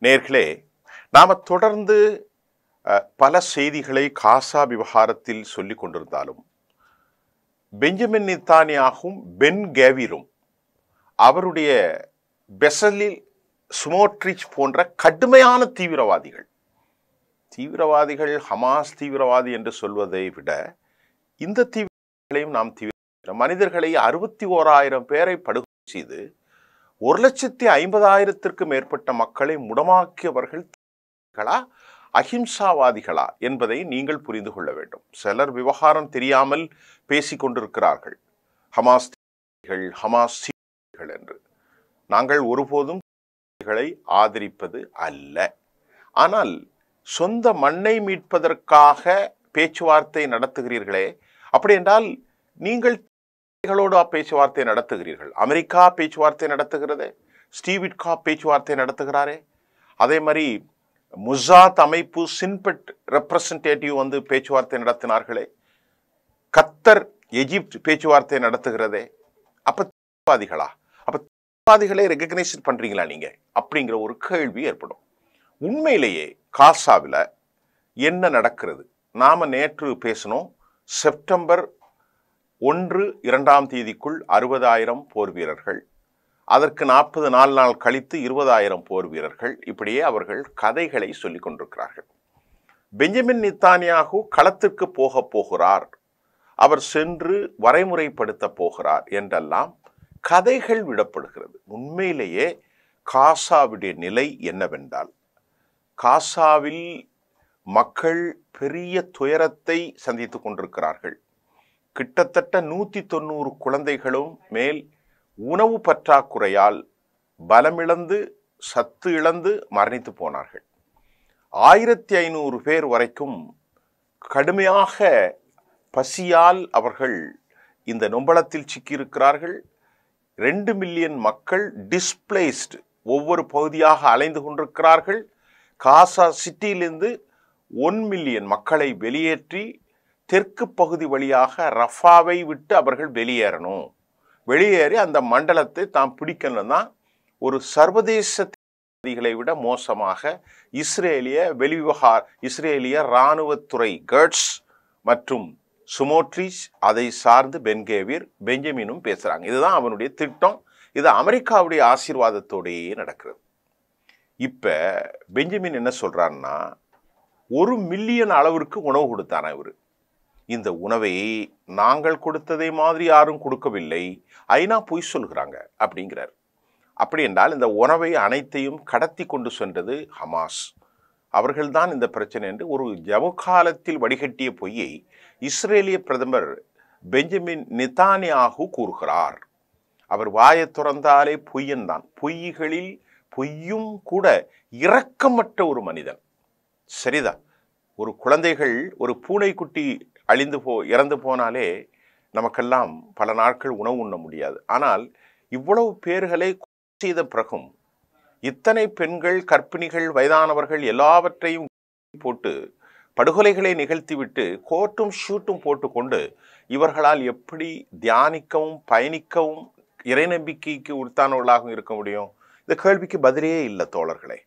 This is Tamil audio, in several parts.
நேர்களே, நாம தொடர்ந்து பல செய்திகளை காசா விவகாரத்தில் சொல்லிக் கொண்டிருந்தாலும் பெஞ்சமின் நெத்தானியாகும் பென் கேவிரும் அவருடைய பெசலில் ஸ்மோட்ரிச் போன்ற கடுமையான தீவிரவாதிகள் ஹமாஸ் தீவிரவாதி என்று சொல்வதை விட இந்த தீவிரங்களையும் நாம் மனிதர்களை 61,000 பேரை படுகொலை செய்து 1,50,000 மேற்பட்ட மக்களை முடமாக்கியவர்கள் அஹிம்சாவாதிகளா என்பதை நீங்கள் புரிந்து கொள்ள வேண்டும். சிலர் விவகாரம் தெரியாமல் பேசிக் கொண்டிருக்கிறார்கள். ஹமாஸ் என்று நாங்கள் ஒருபோதும் ஆதரிப்பது அல்ல. ஆனால் சொந்த மண்ணை மீட்பதற்காக பேச்சுவார்த்தை நடத்துகிறீர்களே, அப்படி என்றால் நீங்கள் பேச்சுவார்த்தை நடத்துகிறீர்கள். அமெரிக்கா பேச்சுவார்த்தை நடத்துகிறது, ஸ்டீவ் விட்காஃப் பேச்சுவார்த்தை நடத்துகிறாரே, அதே மாதிரி முசாத் அமைப்பு சின்பெட் ரெப்ரசன்டேட்டிவ் வந்து பேச்சுவார்த்தை நடத்தினார்களே, கத்தர் எகிப்து பேச்சுவார்த்தை நடத்துகிறதே. அப்ப தீவிரவாதிகளா? அப்ப தீவிரவாதிகளை ரெகக்னைஸ் பண்றீங்களா நீங்க அப்படிங்கிற ஒரு கேள்வி ஏற்படும். உண்மையிலேயே காசாவில் என்ன நடக்கிறது? நாம நேற்று பேசணும், செப்டம்பர் 1-2 60,000 போர் வீரர்கள், அதற்கு 44 நாள் கழித்து 20,000 போர் வீரர்கள், இப்படியே அவர்கள் கதைகளை சொல்லிக் கொண்டிருக்கிறார்கள். பெஞ்சமின் நெத்தானியாகு களத்திற்கு போகிறார், அவர் சென்று வரைமுறைப்படுத்த போகிறார் என்றெல்லாம் கதைகள் விடப்படுகிறது. உண்மையிலேயே காசாவுடைய நிலை என்னவென்றால், காசாவில் மக்கள் பெரிய துயரத்தை சந்தித்துக் கொண்டிருக்கிறார்கள். கிட்டத்தட்ட 190 குழந்தைகளும் மேல் உணவு பற்றாக்குறையால் பலமிழந்து சத்து இழந்து மரணித்து போனார்கள். 1,500 பேர் வரைக்கும் கடுமையாக பசியால் அவர்கள் இந்த நொம்பலத்தில் சிக்கியிருக்கிறார்கள். 2 மில்லியன் மக்கள் டிஸ்பிளேஸ்டு ஒவ்வொரு பகுதியாக அலைந்து கொண்டிருக்கிறார்கள். காசா சிட்டியிலிருந்து 1 மில்லியன் மக்களை வெளியேற்றி தெற்கு பகுதி வழியாக ரஃபாவை விட்டு அவர்கள் வெளியேறி அந்த மண்டலத்தை தாம் பிடிக்கணும்னா ஒரு சர்வதேச அதிகளை விட மோசமாக இஸ்ரேலிய இராணுவத்துறை கர்ட்ஸ் மற்றும் சுமோட்ரிச், அதை சார்ந்து பெஞ்சமினும் பேசுறாங்க. இதுதான் அவனுடைய திட்டம். இது அமெரிக்காவுடைய ஆசீர்வாதத்தோடையே நடக்கிறது. இப்ப பெஞ்சமின் என்ன சொல்றாருன்னா, 1 மில்லியன் அளவிற்கு உணவு கொடுத்தான இவரு. இந்த உணவை நாங்கள் கொடுத்ததை மாதிரி யாரும் கொடுக்கவில்லை, ஐநா பொய் சொல்கிறாங்க அப்படிங்கிறார். அப்படி என்றால் இந்த உணவை அனைத்தையும் கடத்தி கொண்டு சென்றது ஹமாஸ், அவர்கள்தான் இந்த பிரச்சனை என்று ஒரு ஜமுகாலத்தில் வடிகட்டிய பொய்யை இஸ்ரேலிய பிரதமர் பெஞ்சமின் நெத்தானியாகு கூறுகிறார். அவர் வாயை திறந்தாலே பொய்யன்தான். பொய்களில் பொய்யும் கூட இரக்கமற்ற ஒரு மனிதன். சரிதான், ஒரு குழந்தைகள், ஒரு பூனைக்குட்டி இறந்து போனாலே நமக்கெல்லாம் பல நாட்கள் உணவு உண்ண முடியாது. ஆனால் இவ்வளவு பேர்களை செய்த பிறகும் இத்தனை பெண்கள், கர்ப்பிணிகள், வயதானவர்கள் எல்லாவற்றையும் போட்டு படுகொலைகளை நிகழ்த்திவிட்டு கோர்ட்டும் ஷூட்டும் போட்டுக்கொண்டு இவர்களால் எப்படி தியானிக்கவும் பயணிக்கவும் இறை நம்பிக்கைக்கு உரித்தானவர்களாகவும் இருக்க முடியும்? இந்த கேள்விக்கு பதிலே இல்லை தோழர்களே.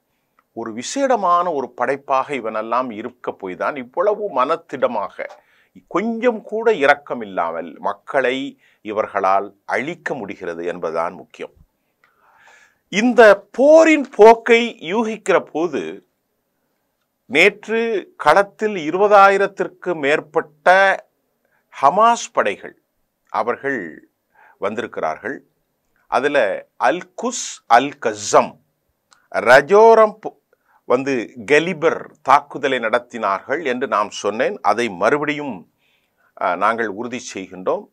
ஒரு விசேடமான ஒரு படைப்பாக இவனெல்லாம் இருக்க போய் தான் இவ்வளவு மனத்திடமாக, கொஞ்சம் கூட இரக்கம் இல்லாமல் மக்களை இவர்களால் அழிக்க முடிகிறது என்பதுதான் முக்கியம். இந்த போரின் போக்கை யூகிக்கிற போது நேற்று களத்தில் 20,000 மேற்பட்ட ஹமாஸ் படைகள் அவர்கள் வந்திருக்கிறார்கள். அதில் அல் குஸ், அல் கஸம், ரஜோரம் வந்து கலிபர் தாக்குதலை நடத்தினார்கள் என்று நாம் சொன்னேன். அதை மறுபடியும் நாங்கள் உறுதி செய்கின்றோம்.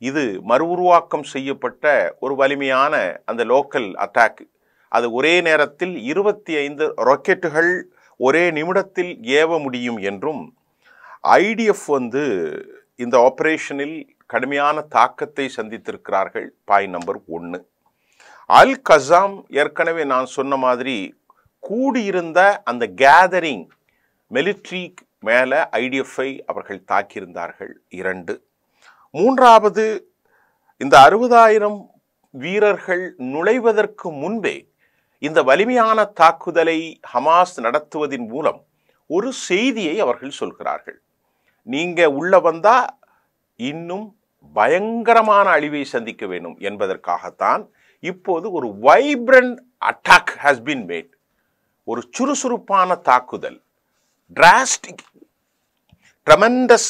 இது உருவாக்கம் செய்யப்பட்ட ஒரு வலிமையான அந்த லோக்கல் அட்டாக். அது ஒரே நேரத்தில் 25 ராக்கெட்டுகள் ஒரே நிமிடத்தில் ஏவ முடியும் என்றும், ஐடிஎஃப் வந்து இந்த ஆபரேஷனில் கடுமையான தாக்கத்தை சந்தித்திருக்கிறார்கள். Point number 1. அல் கஸாம், ஏற்கனவே நான் சொன்ன மாதிரி கூடியிருந்த அந்த கேதரிங் மிலிட்ரி மேல ஐடிஎஃப்ஐ அவர்கள் தாக்கியிருந்தார்கள். 2. 3வது, இந்த 60,000 வீரர்கள் நுழைவதற்கு முன்பே இந்த வலிமையான தாக்குதலை ஹமாஸ் நடத்துவதன் மூலம் ஒரு செய்தியை அவர்கள் சொல்கிறார்கள். நீங்க உள்ள வந்தா இன்னும் பயங்கரமான அழிவை சந்திக்க வேண்டும் என்பதற்காகத்தான் இப்போது ஒரு vibrant attack has been made. ஒரு சுறுசுறுப்பான தாக்குதல், டிராஸ்டிக், ட்ரெமெண்டஸ்,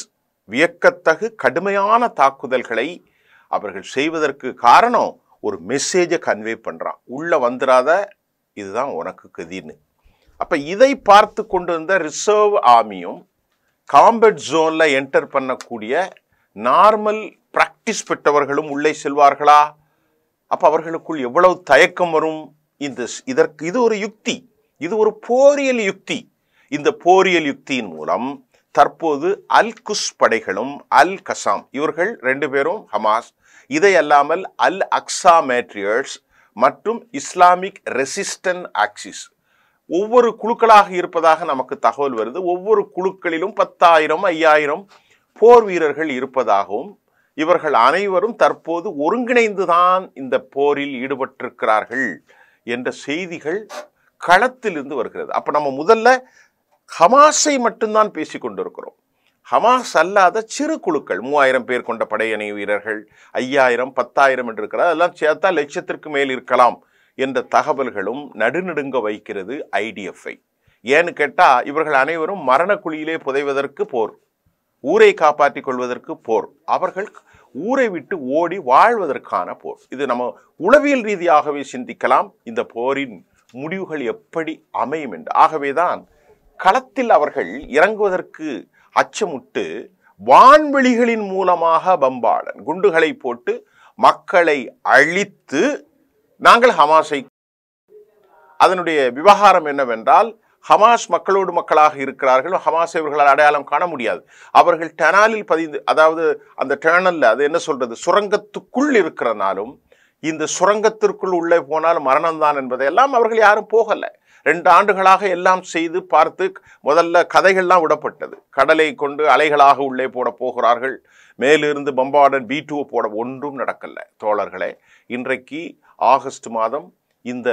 வியக்கத்தகு கடுமையான தாக்குதல்களை அவர்கள் செய்வதற்கு காரணம் ஒரு மெசேஜை கன்வே பண்றான். உள்ள வந்துடாத, இதுதான் உனக்கு கதின்னு. அப்ப இதை பார்த்து கொண்டு வந்த ரிசர்வ் ஆர்மியும் காம்பேட் ஜோன்ல என்டர் பண்ணக்கூடிய நார்மல் பிராக்டிஸ் பெற்றவர்களும் உள்ளே செல்வார்களா? அப்ப அவர்களுக்குள் எவ்வளவு தயக்கம் வரும்? இது ஒரு யுக்தி, இது ஒரு போரியல் யுக்தி. இந்த போரியல் யுக்தியின் மூலம் தற்போது அல் குஸ் படைகளும் அல் கசாம், இவர்கள் 2 பேரும் ஹமாஸ், இதை அல்லாமல் அல் அக்ஸா மேட்ரியர்ஸ் மற்றும் இஸ்லாமிக் ரெசிஸ்டன்ட் ஆக்சிஸ் ஒவ்வொரு குழுக்களாக இருப்பதாக நமக்கு தகவல் வருது. ஒவ்வொரு குழுக்களிலும் 10,000 5,000 போர் வீரர்கள் இருப்பதாகவும், இவர்கள் அனைவரும் தற்போது ஒருங்கிணைந்துதான் இந்த போரில் ஈடுபட்டிருக்கிறார்கள் என்ற செய்திகள் களத்திலிருந்து வருகிறது. அப்ப நம்ம முதல்ல ஹமாஸை மட்டும்தான் பேசிக் கொண்டிருக்கிறோம். ஹமாஸ் அல்லாத சிறு குழுக்கள் 3000 பேர் கொண்ட படையணி வீரர்கள், 5000 10,000 என்று இருக்கிறார். அதெல்லாம் சேர்த்தா லட்சத்திற்கு மேல் இருக்கலாம் என்ற தகவல்களும் நடுநடுங்க வைக்கிறது ஐடிஎஃப்ஐ. ஏன்னு கேட்டா இவர்கள் அனைவரும் மரண குழியிலே புதைவதற்கு போர், ஊரை காப்பாற்றிக் கொள்வதற்கு போர், அவர்கள் ஊரை விட்டு ஓடி வாழ்வதற்கான போர். இது நம்ம உளவியல் ரீதியாகவே சிந்திக்கலாம் இந்த போரின் முடிவுகள் எப்படி அமையும் என்று. ஆகவேதான் களத்தில் அவர்கள் இறங்குவதற்கு அச்சமுட்டு வான்வெளிகளின் மூலமாக பம்பாடன் குண்டுகளை போட்டு மக்களை அழித்து நாங்கள் ஹமாஸை, அதனுடைய விவகாரம் என்னவென்றால் ஹமாஸ் மக்களோடு மக்களாக இருக்கிறார்கள். ஹமாஸை இவர்களால் அடையாளம் காண முடியாது. அவர்கள் டனலில் பதிந்து, அதாவது அந்த டனல்ல அது என்ன சொல்றது, சுரங்கத்துக்குள் இருக்கிறனாலும் இந்த சுரங்கத்திற்குள் உள்ளே போனால் மரணம்தான் என்பதையெல்லாம் அவர்கள் யாரும் போகல. 2 ஆண்டுகளாக எல்லாம் செய்து பார்த்து முதல்ல கதைகள்லாம் விடப்பட்டது. கடலை கொண்டு அலைகளாக உள்ளே போட போகிறார்கள், மேலிருந்து பம்பார்டன் B2 போட, ஒன்றும் நடக்கல தோழர்களே. இன்றைக்கு ஆகஸ்ட் மாதம் இந்த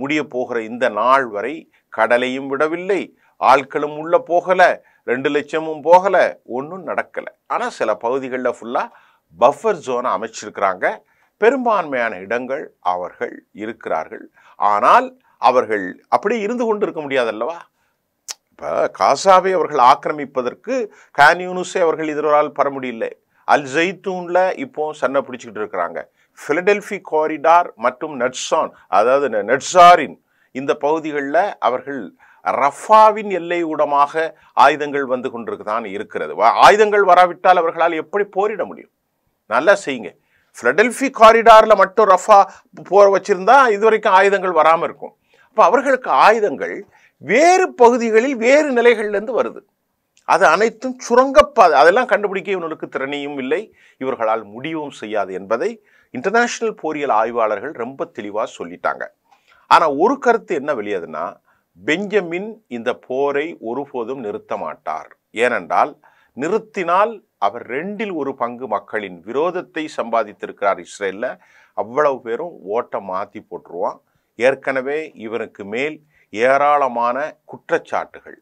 முடிய போகிற இந்த நாள் வரை கடலையும் விடவில்லை, ஆட்களும் உள்ள போகல, 2 லட்சமும் போகல, ஒன்றும் நடக்கல. ஆனால் சில பகுதிகளில் ஃபுல்லா பஃபர் ஜோனை அமைச்சிருக்கிறாங்க. பெரும்பான்மையான இடங்கள் அவர்கள் இருக்கிறார்கள். ஆனால் அவர்கள் அப்படி இருந்து கொண்டு இருக்க முடியாது அல்லவா? இப்போ காசாவை அவர்கள் ஆக்கிரமிப்பதற்கு கான் யூனிஸை அவர்கள் இதனால் பெற முடியல. அல் ஜெய்தூன்ல இப்போ சண்டை பிடிச்சிக்கிட்டு இருக்கிறாங்க. பிலடெல்பி காரிடார் மற்றும் நட்சான், அதாவது நட்சாரின் இந்த பகுதிகளில் அவர்கள் ரஃபாவின் எல்லை ஊடமாக ஆயுதங்கள் வந்து கொண்டிருக்குதான் இருக்கிறது. ஆயுதங்கள் வராவிட்டால் அவர்களால் எப்படி போரிட முடியும்? நல்லா செய்யுங்க. பிலடெல்பி காரிடார்ல மட்டும் ரஃபா போற வச்சிருந்தா இதுவரைக்கும் ஆயுதங்கள் வராமல் இருக்கும். அப்போ அவர்களுக்கு ஆயுதங்கள் வேறு பகுதிகளில் வேறு நிலைகள்லேருந்து வருது. அது அனைத்தும் சுரங்கப்பாதை, அதெல்லாம் கண்டுபிடிக்க இவர்களுக்கு திறனையும் இல்லை, இவர்களால் முடிவும் செய்யாது என்பதை இன்டர்நேஷனல் போரியல் ஆய்வாளர்கள் ரொம்ப தெளிவாக சொல்லிட்டாங்க. ஆனால் ஒரு கருத்து என்ன வெளியதுன்னா, பெஞ்சமின் இந்த போரை ஒருபோதும் நிறுத்த மாட்டார். ஏனென்றால் நிறுத்தினால் அவர் 2 1 பங்கு மக்களின் விரோதத்தை சம்பாதித்திருக்கிறார் இஸ்ரேல்ல. அவ்வளவு பேரும் ஓட்டை மாற்றி போட்டுருவான். ஏற்கனவே இவருக்கு மேல் ஏராளமான குற்றச்சாட்டுகள்,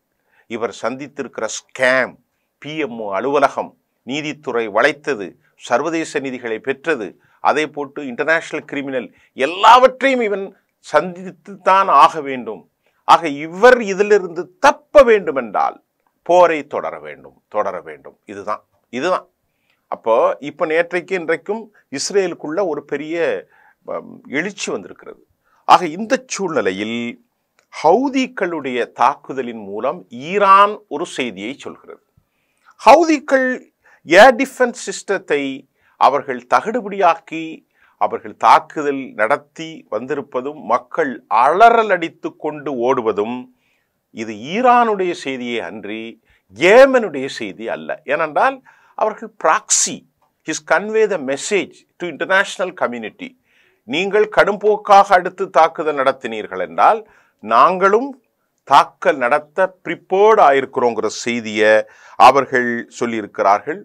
இவர் சந்தித்திருக்கிற ஸ்கேம், PMO அலுவலகம், நீதித்துறை வளைத்தது, சர்வதேச நிதிகளை பெற்றது, அதை போட்டு இன்டர்நேஷனல் கிரிமினல், எல்லாவற்றையும் இவன் சந்தித்துத்தான் ஆக வேண்டும். ஆக இவர் இதிலிருந்து தப்ப வேண்டும் என்றால் போரை தொடர வேண்டும். இதுதான். அப்போ இப்போ நேற்றைக்கு இன்றைக்கும் இஸ்ரேலுக்குள்ள ஒரு பெரிய எழுச்சி வந்திருக்கிறது. ஆக இந்த சூழ்நிலையில் ஹவுதிகளுடைய தாக்குதலின் மூலம் ஈரான் ஒரு செய்தியை சொல்கிறது. ஹவுதிகள் ஏர் டிஃபென்ஸ் சிஸ்டத்தை அவர்கள் தகடுபடியாக்கி அவர்கள் தாக்குதல் நடத்தி வந்திருப்பதும், மக்கள் அலறல் அடித்து கொண்டு ஓடுவதும் இது ஈரானுடைய செய்தியே அன்றி ஏமனுடைய செய்தி அல்ல. ஏனென்றால் அவர்கள் proxy his convey the message to international community. நீங்கள் கடும்போக்காக அடுத்து தாக்குதல் நடத்தினீர்கள் என்றால் நாங்களும் தாக்கல் நடத்த ப்ரிப்பேர்ட் ஆயிருக்கிறோங்கிற செய்தியை அவர்கள் சொல்லியிருக்கிறார்கள்.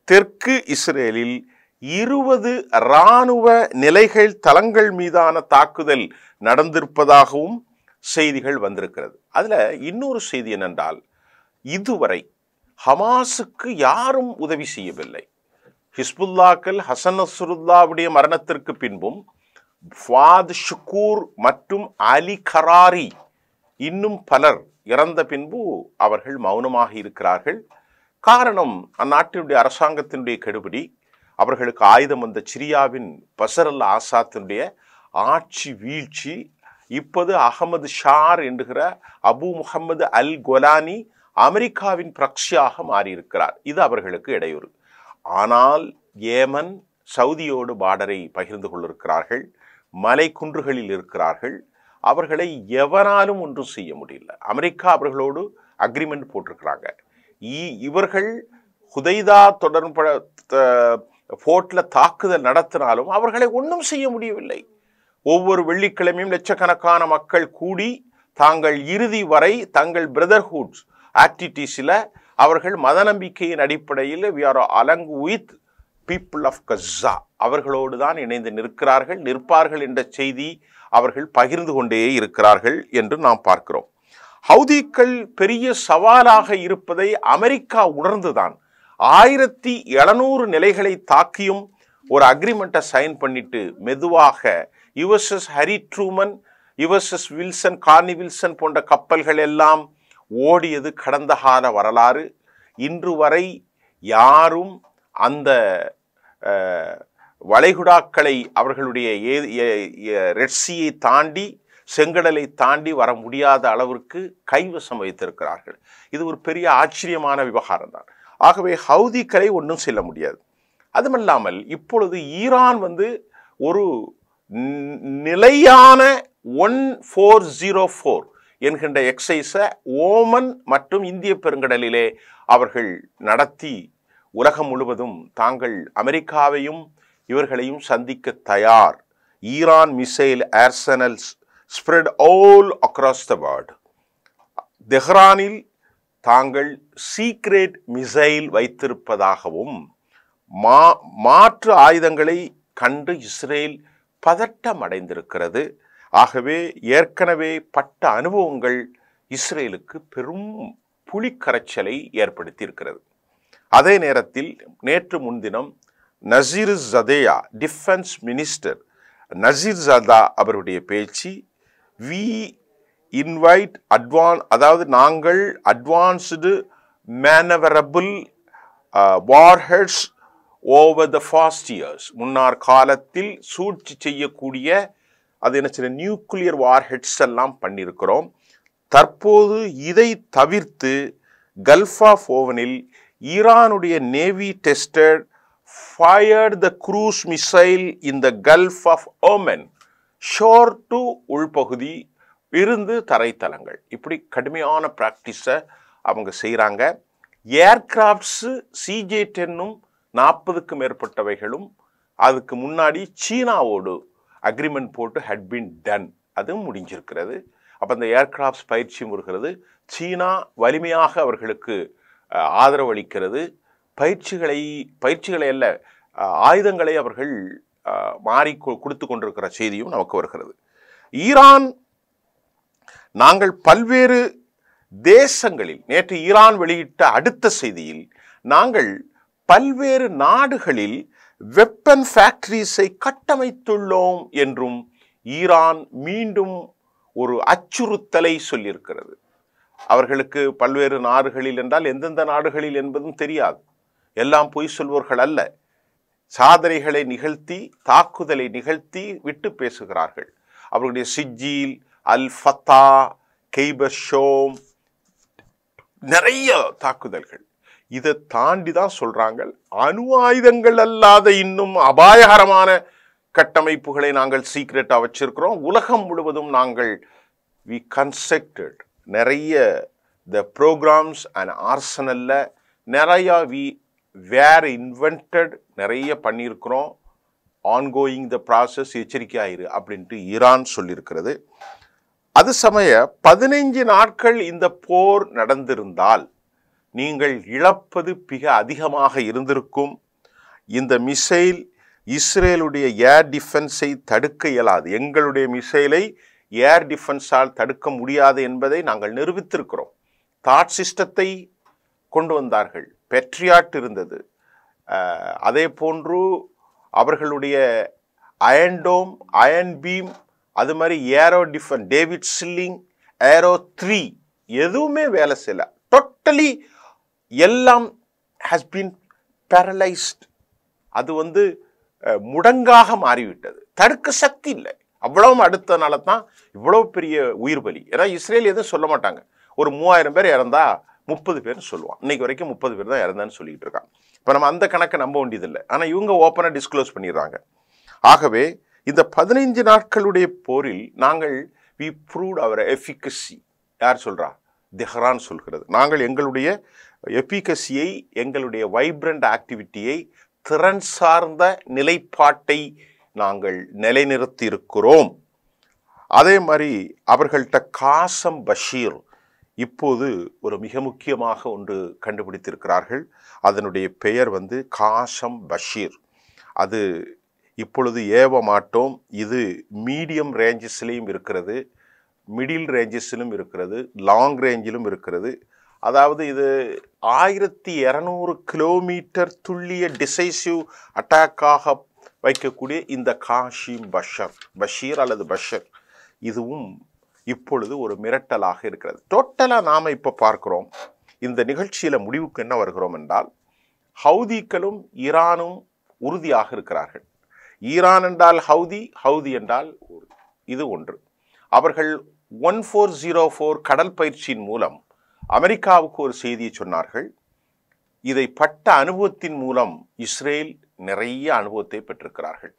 தெற்கு இஸ்ரேலில் 20 இராணுவ நிலைகள் தளங்கள் மீதான தாக்குதல் நடந்திருப்பதாகவும் செய்திகள் வந்திருக்கிறது. அதுல இன்னொரு செய்தி என்னென்றால், இதுவரை ஹமாஸுக்கு யாரும் உதவி செய்யவில்லை. ஹிஸ்புல்லாக்கள் ஹசன் நஸ்ருல்லாவுடைய மரணத்திற்கு பின்பும் ஃபாத் ஷுக்கூர் மற்றும் அலி கராரி இன்னும் பலர் இறந்த பின்பு அவர்கள் மௌனமாக இருக்கிறார்கள். காரணம், அந்நாட்டினுடைய அரசாங்கத்தினுடைய கெடுபிடி, அவர்களுக்கு ஆயுதம் வந்த சிரியாவின் பஷர் அல் ஆசாத்தினுடைய ஆட்சி வீழ்ச்சி. இப்போது அகமது ஷார் என்கிற அபு முகமது அல் கொலானி அமெரிக்காவின் பிரக்ஷியாக மாறியிருக்கிறார். இது அவர்களுக்கு இடையூறு. ஆனால் ஏமன் சவுதியோடு பார்டரை பகிர்ந்து கொண்டிருக்கிறார்கள், மலை குன்றுகளில் இருக்கிறார்கள். அவர்களை எவராலும் ஒன்றும் செய்ய முடியல. அமெரிக்கா அவர்களோடு அக்ரிமெண்ட் போட்டிருக்கிறாங்க. இவர்கள் ஹுதைதா தொடர்பு போர்ட்ல தாக்குதல் நடத்தினாலும் அவர்களை ஒன்றும் செய்ய முடியவில்லை. ஒவ்வொரு வெள்ளிக்கிழமையும் லட்சக்கணக்கான மக்கள் கூடி தாங்கள் இறுதி வரை தங்கள் பிரதர்ஹுட் ஆக்டிவிட்டீஸில் அவர்கள் மத நம்பிக்கையின் அடிப்படையில் we are along with people of Gaza அவர்களோடு தான் இணைந்து நிற்பார்கள் என்ற செய்தி அவர்கள் பகிர்ந்து கொண்டே இருக்கிறார்கள் என்று நாம் பார்க்கிறோம். ஹவுதிகள் பெரிய சவாலாக இருப்பதை அமெரிக்கா உணர்ந்துதான் 1700 நிலைகளை தாக்கியும் ஒரு அக்ரிமெண்ட்டை சைன் பண்ணிட்டு மெதுவாக USS Hari Truman, USS Wilson, Carney Wilson போன்ற கப்பல்கள் எல்லாம் ஓடியது கடந்த கால வரலாறு. இன்று வரை யாரும் அந்த வளைகுடாக்களை அவர்களுடைய ரெட்சியை தாண்டி செங்கடலை தாண்டி வர முடியாத அளவிற்கு கைவசம் வைத்திருக்கிறார்கள். இது ஒரு பெரிய ஆச்சரியமான விவகாரம் தான். ஆகவே ஹவுதிகளை ஒன்றும் செய்ய முடியாது. அதுமல்லாமல் இப்பொழுது ஈரான் ஒரு நிலையான 1404 என்கின்ற எக்ஸைஸை ஓமன் மற்றும் இந்திய பெருங்கடலிலே அவர்கள் நடத்தி உலகம் முழுவதும் தாங்கள் அமெரிக்காவையும் இவர்களையும் சந்திக்க தயார். Iran missile arsenals spread all across the world. தெஹ்ரானில் தாங்கள் சீக்ரெட் மிசைல் வைத்திருப்பதாகவும் மாற்று ஆயுதங்களை கண்டு இஸ்ரேல் பதட்டம் அடைந்திருக்கிறது. ஆகவே ஏற்கனவே பட்ட அனுபவங்கள் இஸ்ரேலுக்கு பெரும் புலிக்கரைச்சலை ஏற்படுத்தி இருக்கிறது. அதே நேரத்தில் நேற்று முன்தினம் Nasir Zadeh defence minister Nasir Zadeh அவருடைய பேச்சு, வி இன்வைட் அதாவது நாங்கள் advanced manoeuvrable warheads over the past years, முன்னார் காலத்தில் சூழ்ச்சி செய்யக்கூடிய அது என்ன சில நியூக்ளியர் வார்ஹெட்ஸ் எல்லாம் பண்ணியிருக்கிறோம். தற்போது இதை தவிர்த்து கல்ஃப் ஆஃப் ஓவனில் ஈரானுடைய navy tested fired the cruise missile in the Gulf of Oman, shore to உள்பகுதி இருந்து தரைத்தளங்கள். இப்படி கடுமையான ப்ராக்டிஸை அவங்க செய்கிறாங்க. ஏர்கிராஃப்ட்ஸு CJ-10ம் 40க்கும் மேற்பட்டவைகளும் அதுக்கு முன்னாடி சீனாவோடு அக்ரிமெண்ட் போட்டு ஹட் பீன் டன், அதுவும் முடிஞ்சிருக்கிறது. அப்போ அந்த ஏர்கிராஃப்ட்ஸ் பயிற்சியும் வருகிறது. சீனா வலிமையாக அவர்களுக்கு ஆதரவு அளிக்கிறது. பயிற்சிகளை அல்ல, ஆயுதங்களை அவர்கள் கொடுத்து கொண்டிருக்கிற செய்தியும் நமக்கு வருகிறது. ஈரான் நாங்கள் பல்வேறு தேசங்களில், நேற்று ஈரான் வெளியிட்ட அடுத்த செய்தியில், நாங்கள் பல்வேறு நாடுகளில் வெப்பன் ஃபேக்டரிஸை கட்டமைத்துள்ளோம் என்றும் ஈரான் மீண்டும் ஒரு அச்சுறுத்தலை சொல்லியிருக்கிறது. அவர்களுக்கு பல்வேறு நாடுகளில் என்றால் எந்தெந்த நாடுகளில் என்பதும் தெரியாது. எல்லாம் பொய் சொல்வோர்கள் அல்ல, சாதனைகளை நிகழ்த்தி தாக்குதலை நிகழ்த்தி விட்டு பேசுகிறார்கள். அவர்களுடைய சிஜில், அல் ஃபத்தா, கெய்பர் ஷோம், நிறைய தாக்குதல்கள். இதை தாண்டி தான் சொல்றாங்க, அணு ஆயுதங்கள் அல்லாத இன்னும் அபாயகரமான கட்டமைப்புகளை நாங்கள் சீக்ரெட்டா வச்சிருக்கிறோம். உலகம் முழுவதும் நாங்கள் வி கன்ஸ்ட்ரக்டட் நிறைய த ப்ரோக்ராம்ஸ் அண்ட் ஆர்சனல்ல நிறைய வி வேர் இன்வென்டட் நிறைய பண்ணியிருக்கிறோம். ஆன்கோயிங் த ப்ராசஸ், எச்சரிக்கையாயிரு அப்படின்ட்டு ஈரான் சொல்லியிருக்கிறது. அது சமய 15 நாட்கள் இந்த போர் நடந்திருந்தால் நீங்கள் இழப்பது மிக அதிகமாக இருந்திருக்கும். இந்த மிசைல் இஸ்ரேலுடைய ஏர் டிஃபென்ஸை தடுக்க இயலாது, எங்களுடைய மிசைலை ஏர் டிஃபென்ஸால் தடுக்க முடியாது என்பதை நாங்கள் நிரூபித்திருக்கிறோம். தாட் சிஸ்டத்தை கொண்டு வந்தார்கள், பெட்ரியாட் இருந்தது, அதே போன்று அவர்களுடைய அயன்டோம், அயன் பீம், அது மாதிரி aero defence, David chilling, aero 3 எதுவுமே வேலை செய்யல. டோட்டலி எல்லாம் ஹஸ் பீன் பேரலைஸ்ட். அது முடங்காக மாறிவிட்டது. தடுக்க சக்தி இல்லை. அவ்வளவும் அடுத்தனால தான் இவ்வளவு பெரிய உயிர் பலி. ஏன்னா இஸ்ரேல் எதுவும் சொல்ல மாட்டாங்க. ஒரு 3000 பேர் இறந்தா 30 பேர் சொல்லுவான். இன்னைக்கு வரைக்கும் 30 பேர் தான் இறந்தான்னு சொல்லிட்டு இருக்கான். இப்போ நம்ம அந்த கணக்கை நம்ப வேண்டியதில்லை. ஆனால் இவங்க ஓப்பனாக டிஸ்க்ளோஸ் பண்ணிடுறாங்க. ஆகவே இந்த 15 நாட்களுடைய போரில் நாங்கள் வி ப்ரூவ்ட் அவர் எஃபிகசி. யார் சொல்றா? தெஹ்ரான் சொல்கிறது. நாங்கள் எங்களுடைய எஃபிகசியை, எங்களுடைய வைப்ரண்ட் ஆக்டிவிட்டியை, திறன் சார்ந்த நிலைப்பாட்டை நாங்கள் நிலைநிறுத்தி இருக்கிறோம். அதே மாதிரி அவர்கள்ட்ட காசம் பஷீர் இப்போது ஒரு மிக முக்கியமாக ஒன்று கண்டுபிடித்திருக்கிறார்கள். அதனுடைய பெயர் காசம் பஷீர். அது இப்பொழுது ஏவ மாட்டோம். இது மீடியம் ரேஞ்சஸ்லையும் இருக்கிறது, மிடில் ரேஞ்சஸிலும் இருக்கிறது, லாங் ரேஞ்சிலும் இருக்கிறது. அதாவது இது 1200 கிலோமீட்டர் துல்லிய டிசைசிவ் அட்டாக்காக வைக்கக்கூடிய இந்த காஷிம் பஷீர் அல்லது பஷர், இதுவும் இப்பொழுது ஒரு மிரட்டலாக இருக்கிறது. டோட்டலாக நாம் இப்போ பார்க்கிறோம். இந்த நிகழ்ச்சியில் முடிவுக்கு என்ன வருகிறோம் என்றால், ஹவுதிகளும் ஈரானும் உறுதியாக இருக்கிறார்கள். ஈரான் என்றால் ஹவுதி, ஹவுதி என்றால் இது ஒன்று. அவர்கள் 1404 கடல் பயிற்சியின் மூலம் அமெரிக்காவுக்கு ஒரு செய்தியை சொன்னார்கள். இதை பட்ட அனுபவத்தின் மூலம் இஸ்ரேல் நிறைய அனுபவத்தை பெற்றிருக்கிறார்கள்.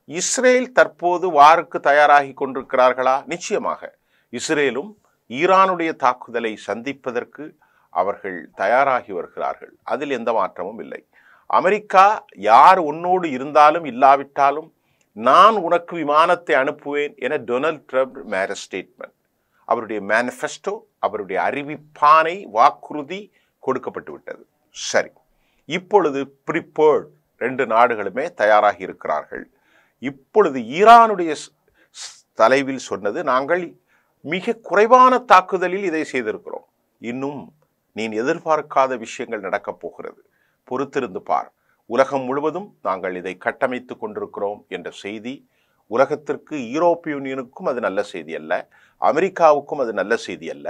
இஸ்ரேல் தற்போது வாருக்கு தயாராகி கொண்டிருக்கிறார்களா? நிச்சயமாக. இஸ்ரேலும் ஈரானுடைய தாக்குதலை சந்திப்பதற்கு அவர்கள் தயாராகி வருகிறார்கள். அதில் எந்த மாற்றமும் இல்லை. அமெரிக்கா யார் உன்னோடு இருந்தாலும் இல்லாவிட்டாலும் நான் உனக்கு விமானத்தை அனுப்புவேன் என டொனால்ட் ட்ரம்ப் மேர ஸ்டேட்மெண்ட், அவருடைய மேனிஃபெஸ்டோ, அவருடைய அறிவிப்பானை, வாக்குறுதி கொடுக்கப்பட்டு விட்டது. சரி, இப்பொழுது ப்ரிப்பேர்ட் 2 நாடுகளுமே தயாராகி இருக்கிறார்கள். இப்பொழுது ஈரானுடைய தலைவில் சொன்னது, நாங்கள் மிக குறைவான தாக்குதலில் இதை செய்திருக்கிறோம், இன்னும் நீ எதிர்பார்க்காத விஷயங்கள் நடக்கப் போகிறது, பொறுத்திருந்து பார், உலகம் முழுவதும் நாங்கள் இதை கட்டமைத்து கொண்டிருக்கிறோம் என்ற செய்தி உலகத்திற்கு, யூரோப்பிய யூனியனுக்கும் அது நல்ல செய்தி அல்ல, அமெரிக்காவுக்கும் அது நல்ல செய்தி அல்ல,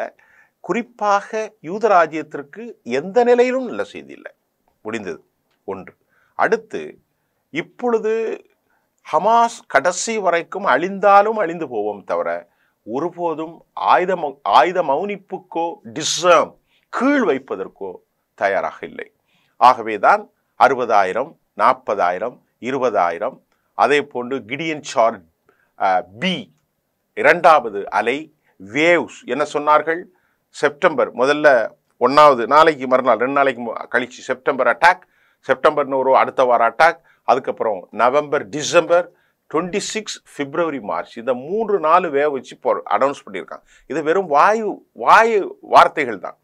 குறிப்பாக யூதராஜ்யத்திற்கு எந்த நிலையிலும் நல்ல செய்தி இல்லை. முடிந்தது ஒன்று. அடுத்து, இப்பொழுது ஹமாஸ் கடைசி வரைக்கும் அழிந்தாலும் அழிந்து போவோம் தவிர ஒருபோதும் ஆயுத மௌனிப்புக்கோ டிசர்ம் கீழ் வைப்பதற்கோ தயாராக இல்லை. ஆகவேதான் 60,000, 40,000, 20,000, அதே போன்று கிடியன் சார்ஜ் பி 2வது அலை வேவ்ஸ் என்ன சொன்னார்கள்? செப்டம்பர் முதல்ல 1வது நாளைக்கு மறுநாள் 2 நாளைக்கு கழிச்சு செப்டம்பர் அட்டாக், செப்டம்பர்னு ஒரு அடுத்த வார அட்டாக், அதுக்கப்புறம் நவம்பர், டிசம்பர், 26, பிப்ரவரி, மார்ச், இந்த 3-4 வேவ் வச்சு அனௌன்ஸ் பண்ணியிருக்காங்க. இது வெறும் வாயு வார்த்தைகள் தான்.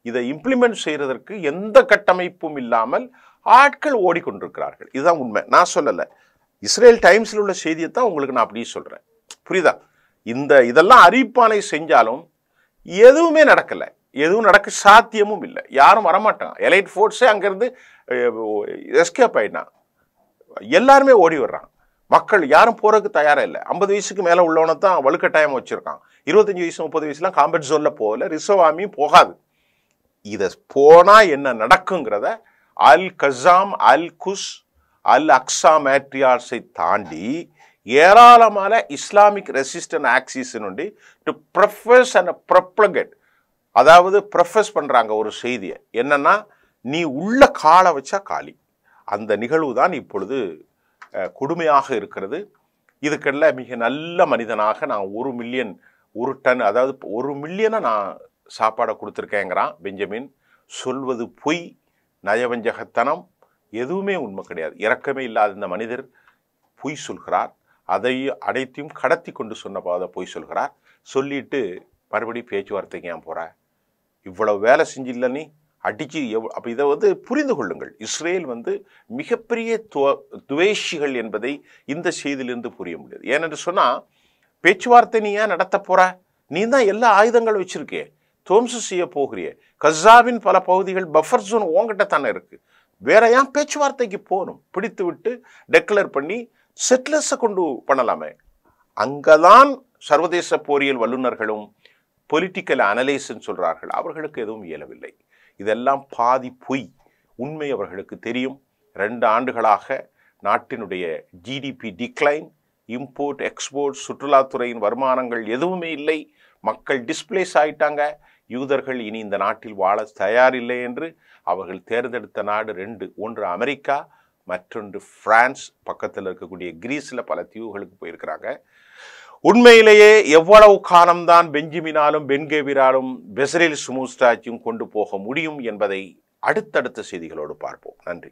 இதை இம்ப்ளிமெண்ட் செய்யறதற்கு எந்த கட்டமைப்பும் இல்லாமல் ஆட்கள் ஓடிக்கொண்டிருக்கிறார்கள். இதுதான் உண்மை, நான் சொல்லலை. இஸ்ரேல் டைம்ஸில் உள்ள செய்தியை தான் உங்களுக்கு நான் அப்படியே சொல்கிறேன். புரியுதா? இதெல்லாம் அறிவிப்பானை செஞ்சாலும் எதுவுமே நடக்கலை, எதுவும் நடக்க சாத்தியமும் இல்லை, யாரும் வரமாட்டாங்க. எலைட் ஃபோர்ஸே அங்கேருந்து எஸ்கேப் ஆயிட்டான், எல்லாருமே ஓடி வர்றாங்க. மக்கள் யாரும் போறதுக்கு தயாராக இல்லை. 50 வயசுக்கு மேலே உள்ளவனை தான் வலுக்கட்டாயம் வச்சுருக்கான். 25 வயசு 30 வயசுலாம் காம்பேட் ஜோனில் போகல, ரிசர்வ் ஆர்மியும் போகாது. இதை போனால் என்ன நடக்குங்கிறத அல் கசாம், அல் குஸ், அல் அக்ஸா மேட்ரியார்ஸை தாண்டி ஏராளமான இஸ்லாமிக் ரெசிஸ்டன்ட் ஆக்சிஸ் నుండి டு ப்ரொஃபஸ் அண்ட் ப்ரொப்ளகேட், அதாவது ப்ரொஃபஸ் பண்ணுறாங்க ஒரு செய்தியை, என்னன்னா நீ உள்ள காலை வச்சா காலி. அந்த நிகழ்வு தான் இப்பொழுது கொடுமையாக இருக்கிறது. இதுக்கெல்லாம் மிக நல்ல மனிதனாக நான் 1 மில்லியன் 1 டன், அதாவது 1 மில்லியனை நான் சாப்பாடை கொடுத்துருக்கேங்கிறான் பெஞ்சமின். சொல்வது பொய், நயவஞ்சகத்தனம், எதுவுமே உண்மை கிடையாது. இரக்கமே இல்லாத இந்த மனிதர் பொய் சொல்கிறார். அதை அனைத்தையும் கடத்தி கொண்டு சொன்ன பொய் சொல்கிறார். சொல்லிட்டு மறுபடியும் பேச்சுவார்த்தைக்கு ஏன் போற? இவ்வளவு வேலை செஞ்சில்ல நீ, அடிச்சு அப்போ இதை வந்து புரிந்து கொள்ளுங்கள். இஸ்ரேல் வந்து மிகப்பெரிய துவேஷிகள் என்பதை இந்த செய்தியிலிருந்து புரிய முடியாது. ஏனென்று சொன்னால், பேச்சுவார்த்தை நீ ஏன் நடத்த போற? நீ தான் எல்லா ஆயுதங்களும் வச்சிருக்கே, துவம்சம் செய்ய போகிறிய. கசாவின் பல பகுதிகள் பஃபர் ஜோன் உங்ககிட்ட தானே இருக்கு. வேற ஏன் பேச்சுவார்த்தைக்கு போகணும்? பிடித்து விட்டு டெக்ளேர் பண்ணி செட்டிலர்ஸை கொண்டு பண்ணலாமே. அங்கதான் சர்வதேச போரியல் வல்லுநர்களும் பொலிட்டிக்கல் அனலைஸ்ன்னு சொல்றார்கள், அவர்களுக்கு எதுவும் இயலவில்லை. இதெல்லாம் பாதி பொய். உண்மை அவர்களுக்கு தெரியும். 2 ஆண்டுகளாக நாட்டினுடைய ஜிடிபி டிக்ளைன், இம்போர்ட் எக்ஸ்போர்ட், சுற்றுலாத்துறையின் வருமானங்கள் எதுவுமே இல்லை. மக்கள் டிஸ்பிளேஸ் ஆயிட்டாங்க. யூதர்கள் இனி இந்த நாட்டில் வாழ தயாரில்லை என்று அவர்கள் தேர்ந்தெடுத்த நாடு 2. ஒன்று அமெரிக்கா, மற்றொன்று பிரான்ஸ். பக்கத்தில் இருக்கக்கூடிய கிரீஸில் பல தீவுகளுக்கு போயிருக்கிறாங்க. உண்மையிலேயே எவ்வளவு காலம்தான் பெஞ்சமினாலும் பென்கேவிராலும் பெசரேல் ஸ்மூட்ராட்சியும் கொண்டு போக முடியும் என்பதை அடுத்தடுத்த செய்திகளோடு பார்ப்போம். நன்றி.